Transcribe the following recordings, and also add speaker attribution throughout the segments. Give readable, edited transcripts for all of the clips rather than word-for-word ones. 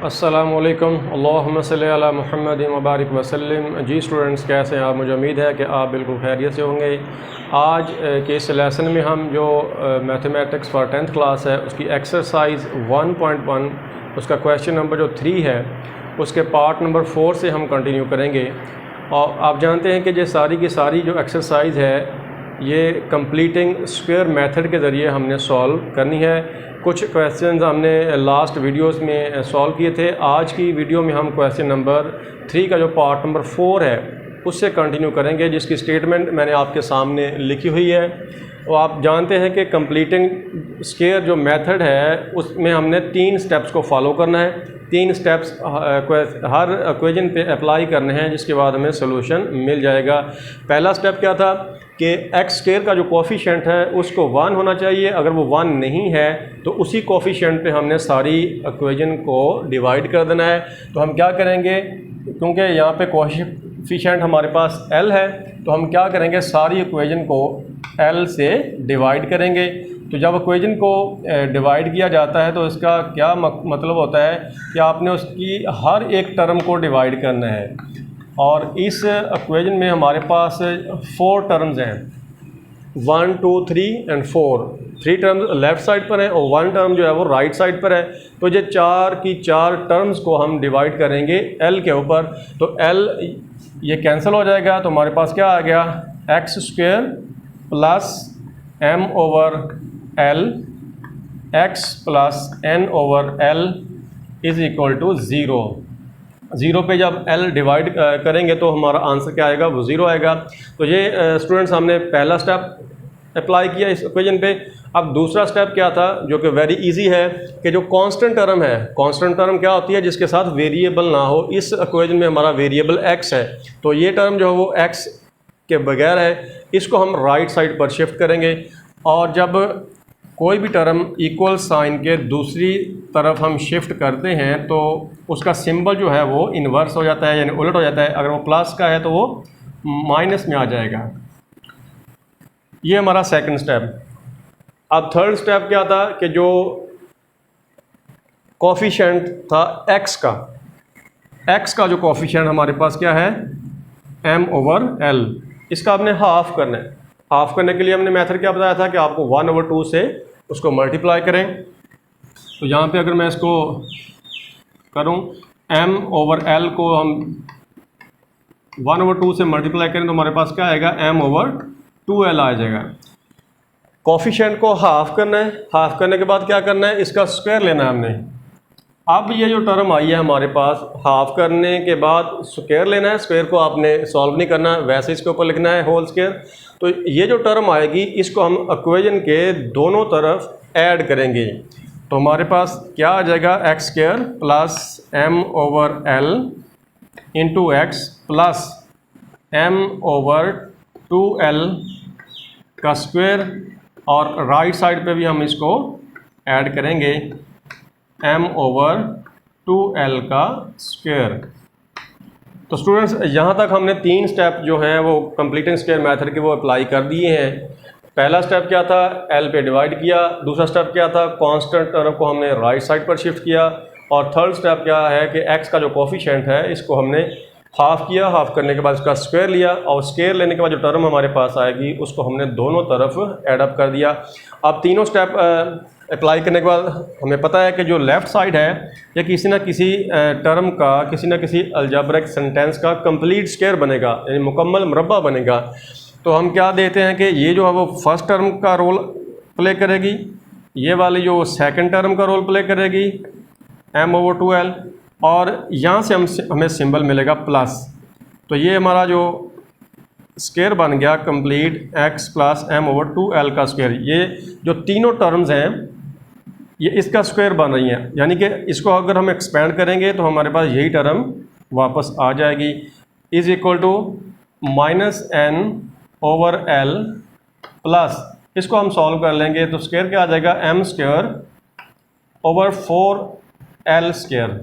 Speaker 1: अस्सलामुअलैकुम अल्लाहुम्मा सल्ली अला मुहम्मद व बारिक वसल्लम। जी स्टूडेंट्स, कैसे हैं आप? मुझे उम्मीद है कि आप बिल्कुल खैरियत से होंगे। आज के इस लेसन में हम जो मैथमेटिक्स फॉर 10th क्लास है उसकी एक्सरसाइज 1.1 उसका क्वेश्चन नंबर जो 3 है उसके पार्ट नंबर 4 से हम कंटिन्यू करेंगे। और आप जानते हैं कि ये सारी की सारी जो एक्सरसाइज है ये कंप्लीटिंग स्क्वायर मेथड के ज़रिए हमने सॉल्व करनी है। कुछ क्वेश्चंस हमने लास्ट वीडियोस में सॉल्व किए थे। आज की वीडियो में हम क्वेश्चन नंबर 3 का जो पार्ट नंबर 4 है उससे कंटिन्यू करेंगे, जिसकी स्टेटमेंट मैंने आपके सामने लिखी हुई है। और आप जानते हैं कि कंप्लीटिंग स्क्वायर जो मेथड है उसमें हमने 3 स्टेप्स को फॉलो करना है। 3 स्टेप्स हर इक्वेशन पे अप्लाई करने हैं, जिसके बाद हमें सोल्यूशन मिल जाएगा। पहला स्टेप क्या था कि एक्स स्क्वायर का जो कोफिशिएंट है उसको 1 होना चाहिए। अगर वो 1 नहीं है तो उसी कोफिशिएंट पे हमने सारी इक्वेशन को डिवाइड कर देना है। तो हम क्या करेंगे, क्योंकि यहाँ पे कोफिशिएंट हमारे पास L है, तो हम क्या करेंगे, सारी इक्वेशन को L से डिवाइड करेंगे। तो जब इक्वेशन को डिवाइड किया जाता है तो इसका क्या मतलब होता है कि आपने उसकी हर एक टर्म को डिवाइड करना है। और इस इक्वेशन में हमारे पास 4 टर्म्स हैं, 1 2 3 एंड 4। 3 टर्म्स लेफ़्ट साइड पर है और 1 टर्म जो है वो राइट साइड पर है। तो ये 4 की 4 टर्म्स को हम डिवाइड करेंगे L के ऊपर। तो L ये कैंसिल हो जाएगा, तो हमारे पास क्या आ गया, x square plus m over L x plus n over L is equal to 0। 0 पे जब L डिवाइड करेंगे तो हमारा आंसर क्या आएगा, वो 0 आएगा। तो ये स्टूडेंट्स हमने पहला स्टेप अप्लाई किया इस इक्वेशन पे। अब दूसरा स्टेप क्या था, जो कि वेरी इजी है, कि जो कांस्टेंट टर्म है, कांस्टेंट टर्म क्या होती है, जिसके साथ वेरिएबल ना हो। इस इक्वेशन में हमारा वेरिएबल x है, तो ये टर्म जो है वो x के बगैर है, इसको हम राइट साइड पर शिफ्ट करेंगे। और जब कोई भी टर्म इक्वल साइन के दूसरी तरफ हम शिफ्ट करते हैं तो उसका सिंबल जो है वो इन्वर्स हो जाता है, यानी उलट हो जाता है। अगर वो प्लस का है तो वो माइनस में आ जाएगा। ये हमारा सेकंड स्टेप। अब थर्ड स्टेप क्या था कि जो कोफिशिएंट था x का जो कोफिशिएंट हमारे पास क्या है, m ओवर l, इसका आपने हाफ करना है। हाफ करने के लिए हमने मेथड क्या बताया था कि आपको 1/2 से उसको मल्टीप्लाई करें। तो यहाँ पे अगर मैं इसको करूँ, m ओवर l को हम 1/2 से मल्टीप्लाई करें तो हमारे पास क्या आएगा, m ओवर 2l आ जाएगा। कोफिशिएंट को हाफ करना है। हाफ करने के बाद क्या करना है, इसका स्क्वायर लेना है हमने। अब ये जो टर्म आई है हमारे पास, हाफ करने के बाद स्क्वायर लेना है। स्क्वायर को आपने सॉल्व नहीं करना, वैसे इसके ऊपर लिखना है होल स्क्वायर। तो ये जो टर्म आएगी इसको हम इक्वेशन के दोनों तरफ ऐड करेंगे। तो हमारे पास क्या आ जाएगा, x square plus m over l into x plus m over 2l का स्क्वायर, और राइट साइड पे भी हम इसको ऐड करेंगे m ओवर 2l का स्क्वायर। तो स्टूडेंट्स, यहाँ तक हमने 3 स्टेप जो हैं वो कंप्लीटिंग स्क्वायर मेथड के वो अप्लाई कर दिए हैं। पहला स्टेप क्या था, L पे डिवाइड किया। दूसरा स्टेप क्या था, कांस्टेंट टर्म को हमने राइट साइड पर शिफ्ट किया। और थर्ड स्टेप क्या है कि x का जो कोफिशिएंट है इसको हमने हाफ किया। हाफ करने के बाद इसका स्क्वायर लिया, और स्क्वायर लेने के बाद जो टर्म हमारे पास आएगी उसको हमने दोनों तरफ ऐड अप कर दिया। अब तीनों स्टेप अप्लाई करने के बाद हमें पता है कि जो लेफ़्ट साइड है या किसी ना किसी टर्म का, किसी ना किसी अलजेब्रिक सेंटेंस का कंप्लीट स्क्वायर बनेगा, यानी मुकम्मल मुरब्बा बनेगा। तो हम क्या देते हैं कि ये जो है वो फर्स्ट टर्म का रोल प्ले करेगी, ये वाली जो सेकंड टर्म का रोल प्ले करेगी m ओवर 2l, और यहाँ से हमें सिंबल मिलेगा प्लस। तो ये हमारा जो स्क्वायर बन गया complete x plus m over 2l का स्क्वायर। ये जो तीनों टर्म्स हैं ये इसका स्क्वायर बन रही हैं, यानी कि इसको अगर हम एक्सपेंड करेंगे तो हमारे पास यही टर्म वापस आ जाएगी, is equal to -n over l plus, इसको हम सॉल्व कर लेंगे तो स्क्वायर क्या आ जाएगा, m square over 4l square.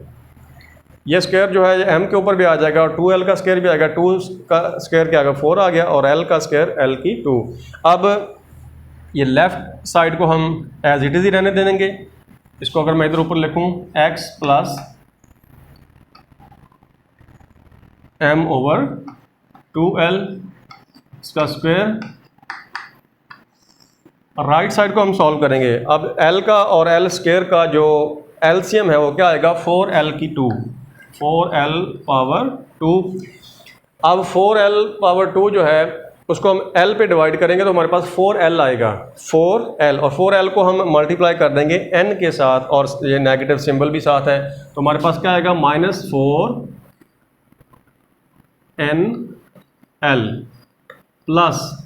Speaker 1: ये स्क्वायर जो है m के ऊपर भी आ जाएगा और 2l का स्क्वायर भी आएगा। 2 का स्क्वायर क्या आ गया, 4 आ गया, और l का स्क्वायर l की 2। अब ये लेफ़्ट साइड को हम एज इट इज़ ही रहने देंगे। इसको अगर मैं इधर ऊपर लिखूँ x plus m over 2l इसका स्क्वायर। राइट साइड को हम सॉल्व करेंगे। अब l का और l स्क्वायर का जो एलसीएम है वो क्या आएगा, 4l की 2, 4l पावर 2। अब 4l पावर 2 जो है उसको हम l पे डिवाइड करेंगे तो हमारे पास 4l आएगा, 4l, और 4l को हम मल्टीप्लाई कर देंगे n के साथ और ये नेगेटिव सिंबल भी साथ है, तो हमारे पास क्या आएगा, -4nl प्लस,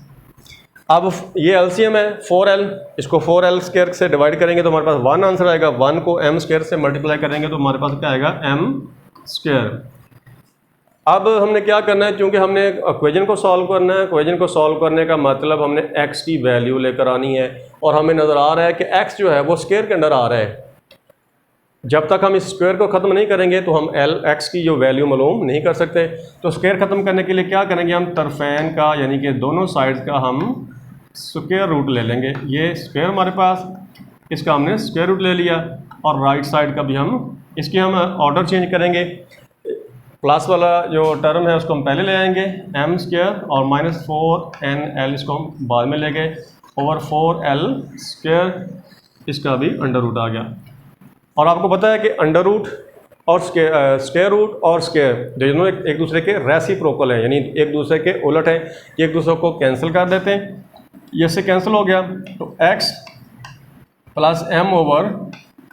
Speaker 1: अब ये एलसीएम है 4l, इसको 4l स्क्वायर से डिवाइड करेंगे तो हमारे पास 1 आंसर आएगा, 1 को m स्क्वायर से मल्टीप्लाई करेंगे तो हमारे पास क्या आएगा, m स्क्वायर। अब हमने क्या करना है, क्योंकि हमने इक्वेशन को सॉल्व करना है, इक्वेशन को सॉल्व करने का मतलब हमने x की वैल्यू लेकर आनी है और हमें नज़र आ रहा है कि x जो है वो स्क्वायर के अंदर आ रहा है। जब तक हम इस स्क्वायर को ख़त्म नहीं करेंगे तो हम x की जो वैल्यू मालूम नहीं कर सकते। तो स्क्वायर ख़त्म करने के लिए क्या करेंगे, हम तरफेन का यानी कि दोनों साइड्स का हम स्क्वायर रूट ले लेंगे। ये स्क्वायर हमारे पास, इसका हमने स्क्वायर रूट ले लिया और राइट साइड का भी इसकी हम ऑर्डर चेंज करेंगे। प्लस वाला जो टर्म है उसको हम पहले ले आएंगे m स्क्वायर और -4nl इसको हम बाद में ले गए ओवर 4l स्क्वायर, इसका भी अंडर रूट आ गया। और आपको पता है कि अंडर रूट और स्क्वायर रूट और स्क्वायर दोनों एक दूसरे के रेसिप्रोकल हैं, यानी एक दूसरे के उलट हैं, एक दूसरे को कैंसिल कर देते हैं। ये से कैंसिल हो गया तो x plus m over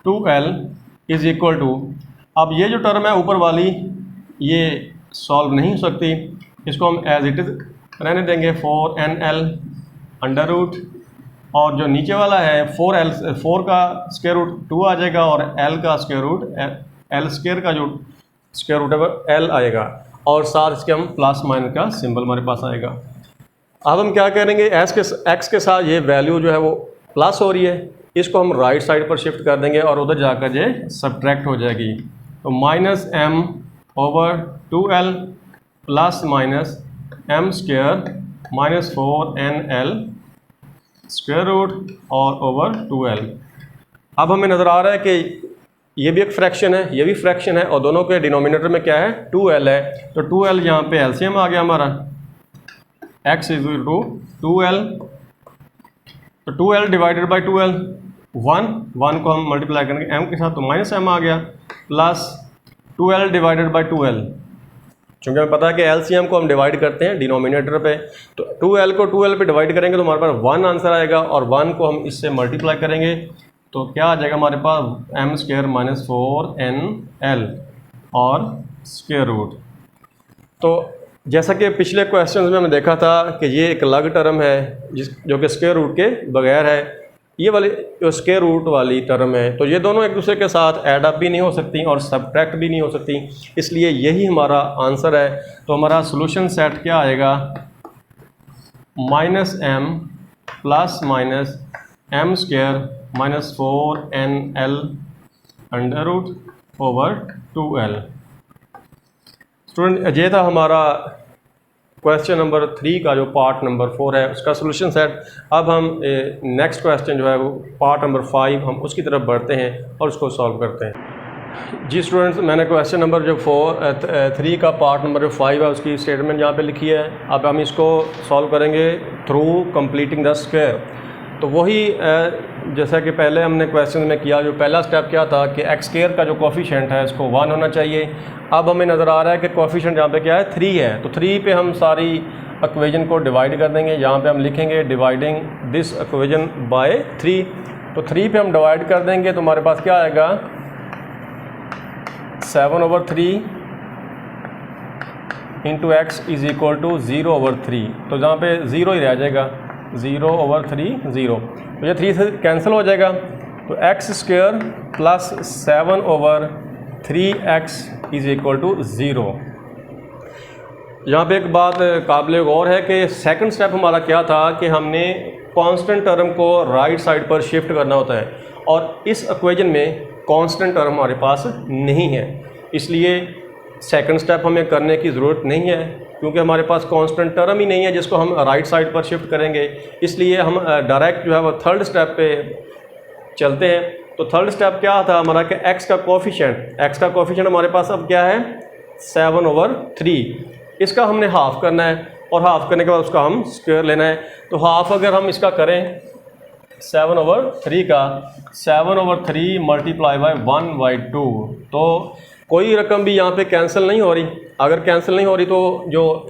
Speaker 1: 2l is equal to, अब ये जो टर्म है ऊपर वाली ये सॉल्व नहीं हो सकती, इसको हम एज इट इज़ रहने देंगे 4nl अंडर रूट, और जो नीचे वाला है 4 का स्क्वायर रूट 2 आ जाएगा और l का स्क्वायर रूट l स्क्वायर का जो स्क्वायर रूट है वो l आएगा और साथ इसके हम प्लस माइनस का सिंबल हमारे पास आएगा। अब हम क्या करेंगे, x के साथ ये वैल्यू जो है वो प्लस हो रही है, इसको हम राइट साइड पर शिफ्ट कर देंगे और उधर जाकर ये सब्ट्रैक्ट हो जाएगी। तो -m over 2l plus minus m square -4nl square root और ओवर 2l। अब हमें नज़र आ रहा है कि ये भी एक फ्रैक्शन है, ये भी फ्रैक्शन है और दोनों के डिनोमिनेटर में क्या है, 2l है। तो 2l यहाँ पे एलसीएम आ गया हमारा, x is equal to 2l, तो 2l डिवाइडेड बाई 2l 1 को हम मल्टीप्लाई करेंगे m के साथ तो -m आ गया plus 2l divided by 2l, चूँकि हमें पता है कि एलसीएम को हम डिवाइड करते हैं डिनोमिनेटर पे, तो 2l को 2l पे डिवाइड करेंगे तो हमारे पास 1 आंसर आएगा और 1 को हम इससे मल्टीप्लाई करेंगे तो क्या आ जाएगा हमारे पास, m स्क्वायर -4nl और स्क्वायर रूट। तो जैसा कि पिछले क्वेश्चन में हमने देखा था कि ये एक अलग टर्म है जो कि स्क्वायर रूट के बगैर है, ये वाली जो स्क्वायर रूट वाली टर्म है, तो ये दोनों एक दूसरे के साथ ऐड अप भी नहीं हो सकती और सब्ट्रैक्ट भी नहीं हो सकती, इसलिए यही हमारा आंसर है। तो हमारा सोल्यूशन सेट क्या आएगा, -m plus minus m square -4nl under root over 2l। Student ये था हमारा क्वेश्चन नंबर 3 का जो पार्ट नंबर 4 है उसका सोल्यूशन सेट। अब हम नेक्स्ट क्वेश्चन जो है वो पार्ट नंबर 5 हम उसकी तरफ बढ़ते हैं और उसको सॉल्व करते हैं। जी स्टूडेंट्स, मैंने क्वेश्चन नंबर जो 3 का पार्ट नंबर 5 है उसकी स्टेटमेंट यहाँ पे लिखी है। अब हम इसको सॉल्व करेंगे थ्रू कंप्लीटिंग द स्क्वायर। तो वही जैसा कि पहले हमने क्वेश्चन में किया, जो पहला स्टेप क्या था कि एक्स स्क्वायर का जो कोफिशिएंट है उसको 1 होना चाहिए। अब हमें नज़र आ रहा है कि कोफिशिएंट यहाँ पे क्या है, 3 है, तो 3 पे हम सारी इक्वेशन को डिवाइड कर देंगे। यहाँ पे हम लिखेंगे डिवाइडिंग दिस इक्वेशन बाय 3, तो 3 पे हम डिवाइड कर देंगे तो हमारे पास क्या आएगा, 7/3 into x is equal to 0/3। तो जहाँ पे 0 ही रह जाएगा, 0/3 0, तो ये 3 से कैंसिल हो जाएगा। तो x square plus 7/3x is equal to 0। यहाँ पे एक बात काबिल गौर है कि सेकंड स्टेप हमारा क्या था कि हमने कांस्टेंट टर्म को राइट साइड पर शिफ्ट करना होता है और इस इक्वेशन में कांस्टेंट टर्म हमारे पास नहीं है, इसलिए सेकंड स्टेप हमें करने की ज़रूरत नहीं है क्योंकि हमारे पास कांस्टेंट टर्म ही नहीं है जिसको हम राइट साइड पर शिफ्ट करेंगे। इसलिए हम डायरेक्ट जो है वो थर्ड स्टेप पे चलते हैं। तो थर्ड स्टेप क्या था हमारा कि एक्स का कोफिशिएंट हमारे पास अब क्या है 7/3। इसका हमने हाफ़ करना है और हाफ़ करने के बाद उसका हम स्क्वायर लेना है। तो हाफ़ अगर हम इसका करें 7/3 का, 7/3 मल्टीप्लाई बाय 1/2, तो कोई रकम भी यहाँ पे कैंसिल नहीं हो रही। अगर कैंसिल नहीं हो रही तो जो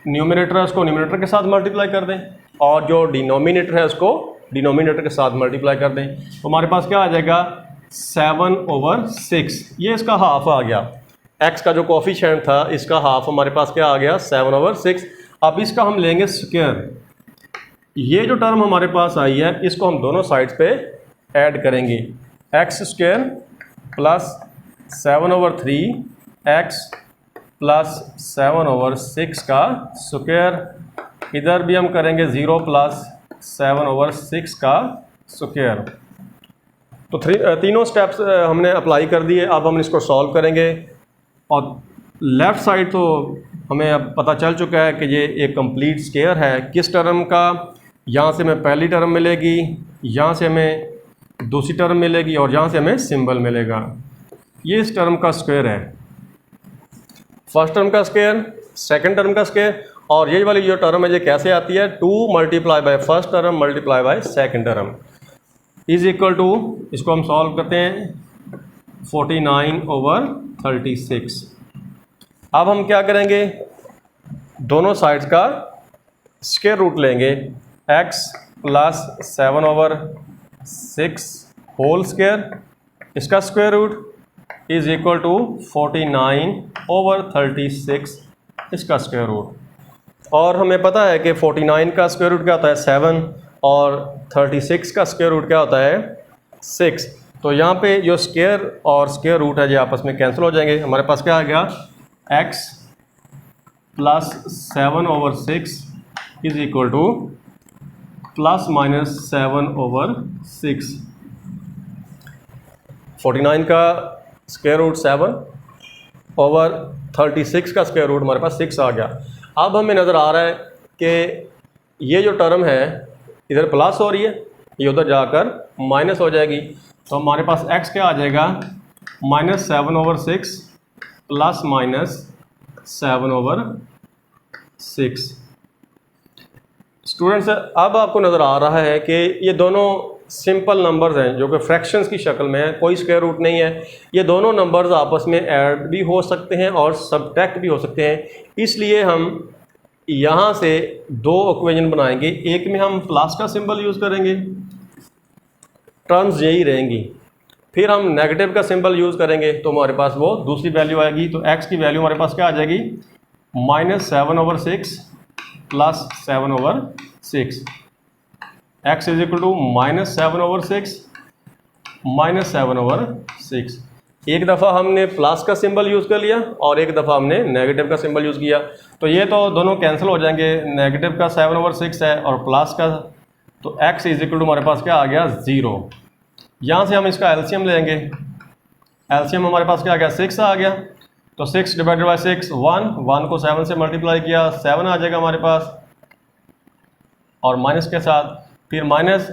Speaker 1: न्यूमरेटर है उसको न्यूमरेटर के साथ मल्टीप्लाई कर दें और जो डिनोमिनेटर है उसको डिनोमिनेटर के साथ मल्टीप्लाई कर दें। तो हमारे पास क्या आ जाएगा 7/6। ये इसका हाफ आ गया। x का जो कोफिशिएंट था इसका हाफ हमारे पास क्या आ गया 7/6। अब इसका हम लेंगे स्क्वायर। ये जो टर्म हमारे पास आई है इसको हम दोनों साइड्स पे ऐड करेंगे। x² प्लस 7/3 x प्लस 7/6 का स्क्वायर। इधर भी हम करेंगे 0 प्लस 7/6 का स्क्वायर। तो तीनों स्टेप्स हमने अप्लाई कर दिए। अब हम इसको सॉल्व करेंगे और लेफ़्ट साइड तो हमें अब पता चल चुका है कि ये एक कंप्लीट स्क्वायर है। किस टर्म का, यहाँ से हमें पहली टर्म मिलेगी, यहाँ से हमें दूसरी टर्म मिलेगी और यहाँ से हमें सिंबल मिलेगा। ये इस टर्म का स्क्वायर है, फर्स्ट टर्म का स्क्वायर, सेकंड टर्म का स्क्वायर। और ये वाली जो टर्म है ये कैसे आती है 2 multiply by first term multiply by second term is equal to, इसको हम सॉल्व करते हैं 49/36। अब हम क्या करेंगे दोनों साइड्स का स्क्वायर रूट लेंगे। x प्लस 7/6 होल स्क्वायर, इसका square root is equal to 49/36 इसका स्क्वायर रूट। और हमें पता है कि 49 का स्क्वायर रूट क्या होता है 7 और 36 का स्क्वायर रूट क्या होता है 6। तो यहाँ पे जो स्क्वायर और स्क्वायर रूट है ये आपस में कैंसिल हो जाएंगे। हमारे पास क्या आ गया x plus 7/6 is equal two plus minus 7/6। 49 का स्क्वायर रूट 7/36 का स्क्वायर रूट हमारे पास 6 आ गया। अब हमें नज़र आ रहा है कि ये जो टर्म है इधर प्लस हो रही है, ये उधर जाकर माइनस हो जाएगी। तो हमारे पास x क्या आ जाएगा -7/6 प्लस माइनस 7/6। स्टूडेंट्स अब आपको नज़र आ रहा है कि ये दोनों सिंपल नंबर्स हैं जो कि फ्रैक्शंस की शक्ल में है, कोई स्क्वायर रूट नहीं है। ये दोनों नंबर्स आपस में ऐड भी हो सकते हैं और सबट्रैक्ट भी हो सकते हैं। इसलिए हम यहाँ से दो इक्वेशन बनाएंगे, एक में हम प्लस का सिंबल यूज़ करेंगे, टर्म्स यही रहेंगी, फिर हम नेगेटिव का सिंबल यूज़ करेंगे तो हमारे पास वो दूसरी वैल्यू आएगी। तो x की वैल्यू हमारे पास क्या आ जाएगी -7/6 plus 7/6। x is equal to -7/6 -7/6। एक दफ़ा हमने प्लस का सिंबल यूज़ कर लिया और एक दफ़ा हमने नेगेटिव का सिंबल यूज़ किया। तो ये तो दोनों कैंसिल हो जाएंगे, नेगेटिव का 7/6 है और प्लस का, तो x इज इक्वल टू हमारे पास क्या आ गया 0। यहाँ से हम इसका एलसीएम लेंगे। एलसीएम हमारे पास क्या आ गया 6 आ गया। तो 6 डिवाइडेड बाई 6 1 को 7 से मल्टीप्लाई किया 7 आ जाएगा हमारे पास, और माइनस के साथ फिर माइनस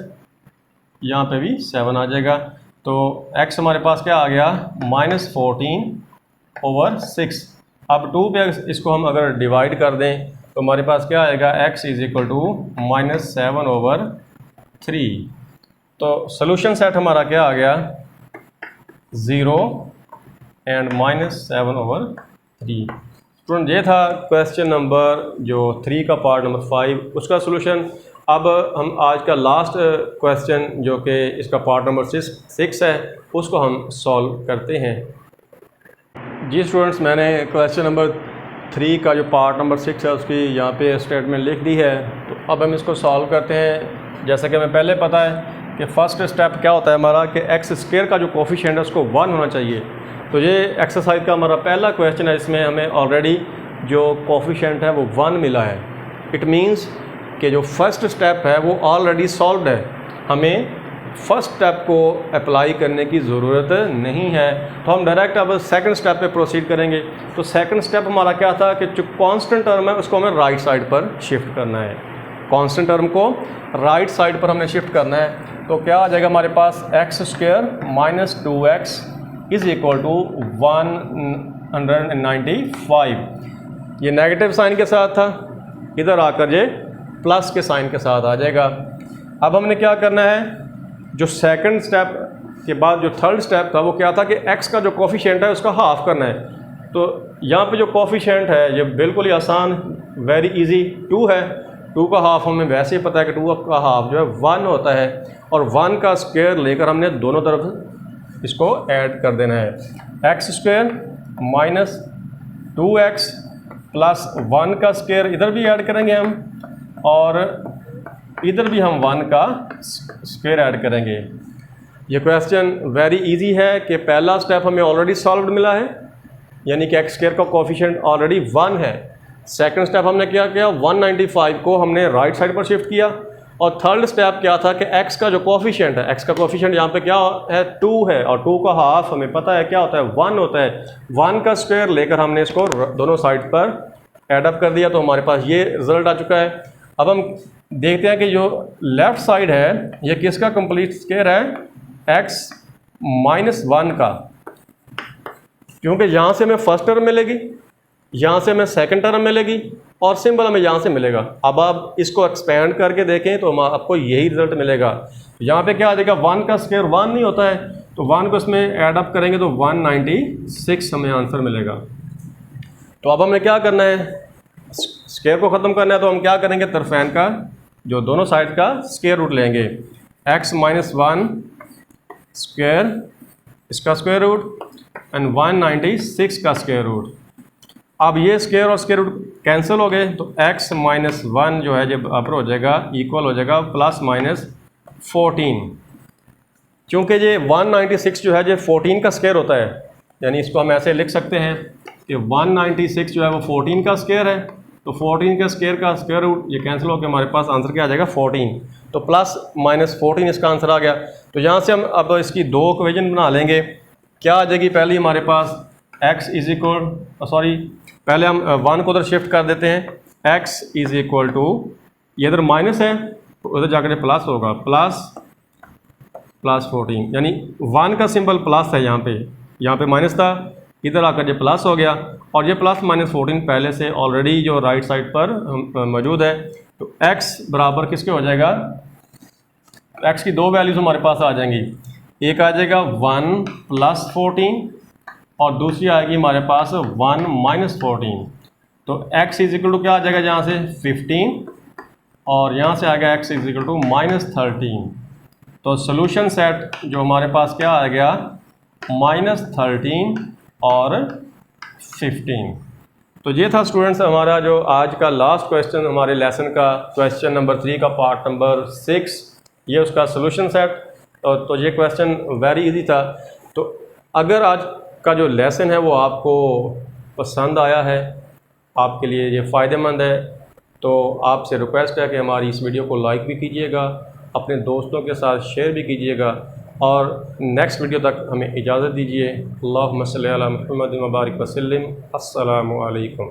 Speaker 1: यहाँ पे भी 7 आ जाएगा। तो x हमारे पास क्या आ गया -14/6। अब 2 पे इसको हम अगर डिवाइड कर दें तो हमारे पास क्या आएगा x इज इक्वल टू -7/3। तो सोल्यूशन सेट हमारा क्या आ गया 0 एंड -7/3। स्टूडेंट ये था क्वेश्चन नंबर जो 3 का पार्ट नंबर 5 उसका सोल्यूशन। अब हम आज का लास्ट क्वेश्चन जो कि इसका पार्ट नंबर 6 है उसको हम सॉल्व करते हैं। जी स्टूडेंट्स, मैंने क्वेश्चन नंबर 3 का जो पार्ट नंबर 6 है उसकी यहाँ पे स्टेटमेंट लिख दी है। तो अब हम इसको सॉल्व करते हैं। जैसा कि हमें पहले पता है कि फ़र्स्ट स्टेप क्या होता है हमारा कि x² का जो कोफिशिएंट है उसको 1 होना चाहिए। तो ये एक्सरसाइज का हमारा पहला क्वेश्चन है, इसमें हमें ऑलरेडी जो कोफिशिएंट है वो 1 मिला है। इट मीन्स कि जो फर्स्ट स्टेप है वो ऑलरेडी सॉल्व्ड है, हमें फर्स्ट स्टेप को अप्लाई करने की ज़रूरत नहीं है। तो हम डायरेक्ट अब सेकंड स्टेप पे प्रोसीड करेंगे। तो सेकंड स्टेप हमारा क्या था कि जो कांस्टेंट टर्म है उसको हमें राइट साइड पर शिफ्ट करना है। कांस्टेंट टर्म को राइट साइड पर हमने शिफ्ट करना है। तो क्या आ जाएगा हमारे पास x² - 2x is equal to 1 195। ये नेगेटिव साइन के साथ था, इधर आकर ये प्लस के साइन के साथ आ जाएगा। अब हमने क्या करना है, जो सेकंड स्टेप के बाद जो थर्ड स्टेप था वो क्या था कि x का जो कोफिशिएंट है उसका हाफ करना है। तो यहाँ पे जो कोफिशिएंट है ये बिल्कुल ही आसान, वेरी इजी, 2 है। 2 का हाफ हमें वैसे ही पता है कि 2 का हाफ जो है 1 होता है, और 1 का स्क्वायर लेकर हमने दोनों तरफ इसको ऐड कर देना है। x square minus 2x plus 1 का स्क्वायर इधर भी ऐड करेंगे हम, और इधर भी हम 1 का स्क्वायर ऐड करेंगे। ये क्वेश्चन वेरी इजी है कि पहला स्टेप हमें ऑलरेडी सॉल्व्ड मिला है, यानी कि x स्क्वायर का कोफिशिएंट ऑलरेडी 1 है। सेकंड स्टेप हमने क्या किया, 195 को हमने राइट साइड पर शिफ्ट किया, और थर्ड स्टेप क्या था कि x का जो कोफिशिएंट है, x का कोफिशिएंट यहाँ पे क्या है, 2 है, और 2 का हाफ हमें पता है क्या होता है, 1 होता है। 1 का स्क्वायर लेकर हमने इसको दोनों साइड पर ऐड अप कर दिया, तो हमारे पास ये रिजल्ट आ चुका है। अब हम देखते हैं कि जो लेफ़्ट साइड है ये किसका कंप्लीट स्क्वायर है, x माइनस 1 का, क्योंकि यहाँ से हमें फर्स्ट टर्म मिलेगी, यहाँ से हमें सेकंड टर्म मिलेगी, और सिंबल हमें यहाँ से मिलेगा। अब आप इसको एक्सपेंड करके देखें तो आपको यही रिजल्ट मिलेगा। यहाँ पे क्या आ जाएगा, 1 का स्क्वायर 1 नहीं होता है, तो 1 को इसमें ऐड अप करेंगे तो 196 हमें आंसर मिलेगा। तो अब हमें क्या करना है, स्क्वायर को ख़त्म करना है, तो हम क्या करेंगे, तरफैन का जो दोनों साइड का स्क्वायर रूट लेंगे। x माइनस 1 स्क्वायर, इसका स्क्वायर रूट, एंड 196 का स्क्वायर रूट। अब ये स्क्वायर और स्क्वायर रूट कैंसिल हो गए, तो x माइनस 1 जो है जब अपर हो जाएगा इक्वल हो जाएगा प्लस माइनस 14, क्योंकि ये 196 जो है ये 14 का स्क्वायर होता है, यानी इसको हम ऐसे लिख सकते हैं कि 196 जो है वो 14 का स्क्वायर है, तो 14 के स्क्वायर का स्क्वायर रूट ये कैंसिल होकर हमारे पास आंसर क्या आ जाएगा, 14। तो प्लस माइनस 14 इसका आंसर आ गया। तो यहाँ से हम अब इसकी दो इक्वेशन बना लेंगे। क्या आ जाएगी, पहले हमारे पास x इज इक्वल, सॉरी पहले हम 1 को उधर शिफ्ट कर देते हैं, x इज इक्वल टू, ये इधर माइनस है तो उधर जाकर प्लस होगा, प्लस 14, यानी 1 का सिंबल प्लस है, यहाँ पे माइनस था, इधर आकर ये प्लस हो गया, और ये प्लस माइनस 14 पहले से ऑलरेडी जो राइट साइड पर मौजूद है। तो x बराबर किसके हो जाएगा, x की दो वैल्यूज़ हमारे पास आ जाएंगी, एक आ जाएगा 1 प्लस 14 और दूसरी आएगी हमारे पास 1 माइनस 14। तो x इज इक्वल टू क्या आ जाएगा, यहाँ से 15 और यहाँ से आ गया x is equal to minus 13। तो सोल्यूशन सेट जो हमारे पास क्या आ गया, माइनस 13 और 15। तो ये था स्टूडेंट्स हमारा जो आज का लास्ट क्वेश्चन हमारे लेसन का, क्वेश्चन नंबर 3 का पार्ट नंबर 6, ये उसका सोल्यूशन सेट। तो ये क्वेश्चन वेरी इजी था। तो अगर आज का जो लेसन है वो आपको पसंद आया है, आपके लिए ये फ़ायदेमंद है, तो आपसे रिक्वेस्ट है कि हमारी इस वीडियो को लाइक भी कीजिएगा, अपने दोस्तों के साथ शेयर भी कीजिएगा, और नेक्स्ट वीडियो तक हमें इजाज़त दीजिए। अल्लाहुम्मा सल्ली अला मुहम्मद व बारिक वसल्लिम। अस्सलामु अलैकुम।